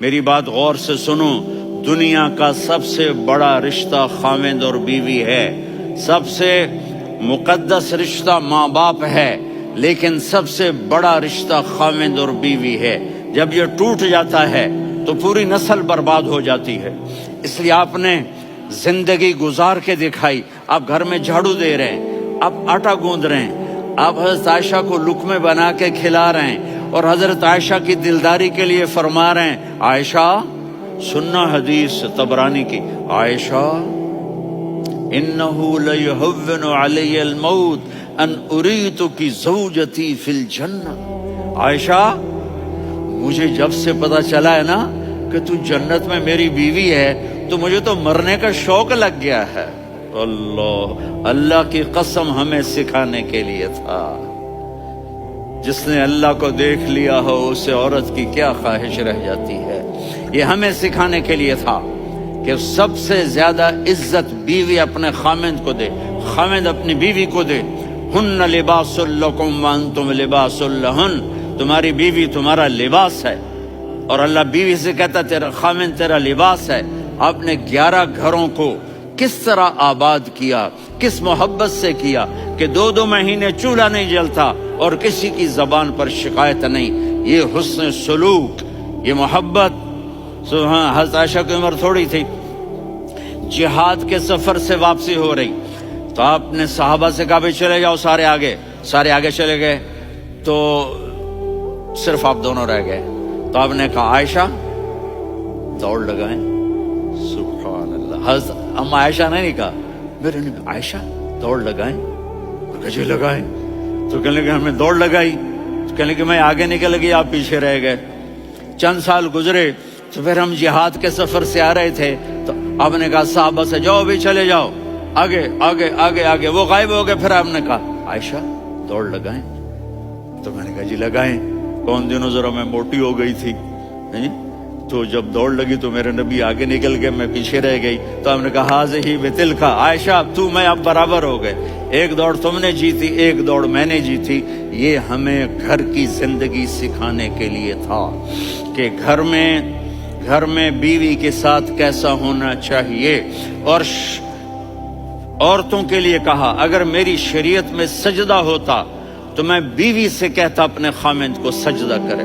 میری بات غور سے سنو، دنیا کا سب سے بڑا رشتہ خاوند اور بیوی ہے، سب سے مقدس رشتہ ماں باپ ہے، لیکن سب سے بڑا رشتہ خاوند اور بیوی ہے۔ جب یہ ٹوٹ جاتا ہے تو پوری نسل برباد ہو جاتی ہے۔ اس لیے آپ نے زندگی گزار کے دکھائی، آپ گھر میں جھاڑو دے رہے ہیں، آپ آٹا گوندھ رہے ہیں، آپ حضرت عائشہ کو لقمے بنا کے کھلا رہے ہیں، اور حضرت عائشہ کی دلداری کے لیے فرما رہے ہیں، عائشہ سننا حدیث طبرانی کی، عائشہ انہو لیہون علی الموت ان اریتک زوجتی فی الجنہ، عائشہ مجھے جب سے پتا چلا ہے نا کہ تو جنت میں میری بیوی ہے تو مجھے تو مرنے کا شوق لگ گیا ہے۔ اللہ کی قسم ہمیں سکھانے کے لیے تھا۔ جس نے اللہ کو دیکھ لیا ہو اسے عورت کی کیا خواہش رہ جاتی ہے۔ یہ ہمیں سکھانے کے لیے تھا کہ سب سے زیادہ عزت بیوی اپنے خاوند کو دے، خاوند اپنی بیوی کو دے۔ ہن لباس لکم وانتم لباس لہن، تمہاری بیوی تمہارا لباس ہے، اور اللہ بیوی سے کہتا تیرا خاوند تیرا لباس ہے۔ آپ نے 11 گھروں کو کس طرح آباد کیا، کس محبت سے کیا کہ 2 مہینے چولہا نہیں جلتا اور کسی کی زبان پر شکایت نہیں۔ یہ حسن سلوک، یہ محبت۔ حضرت عائشہ کی عمر تھوڑی تھی، جہاد کے سفر سے واپسی ہو رہی تو آپ نے صحابہ سے کہا بھی چلے جاؤ سارے آگے چلے گئے، تو صرف آپ دونوں رہ گئے۔ تو آپ نے کہا عائشہ دوڑ لگائیں، سبحان اللہ۔ حضرت اما عائشہ نے نہیں کہا، میرے نے کہا عائشہ دوڑ لگائیں، کہا لگائیں، تو کہنے لگے ہمیں دوڑ لگائی، تو کہنے لگے میں آگے نکل گئی آپ پیچھے رہ گئے۔ چند سال گزرے تو پھر ہم جہاد کے سفر سے آ رہے تھے تو آپ نے کہا صحابہ سے جاؤ بھی چلے جاؤ آگے آگے آگے آگے، وہ غائب ہو گئے۔ پھر آپ نے کہا عائشہ دوڑ لگائیں، تو میں نے کہا جی لگائیں۔ کون دنوں ذرا میں موٹی ہو گئی تھی، تو جب دوڑ لگی تو میرے نبی آگے نکل گئے، میں پیچھے رہ گئی۔ تو ہم نے کہا ہاذہ بتلک، عائشہ تو میں اب برابر ہو گئے، ایک دوڑ تم نے جیتی ایک دوڑ میں نے جیتی۔ یہ ہمیں گھر کی زندگی سکھانے کے لیے تھا کہ گھر میں بیوی کے ساتھ کیسا ہونا چاہیے۔ اور عورتوں کے لیے کہا اگر میری شریعت میں سجدہ ہوتا تو میں بیوی سے کہتا اپنے خاوند کو سجدہ کرے۔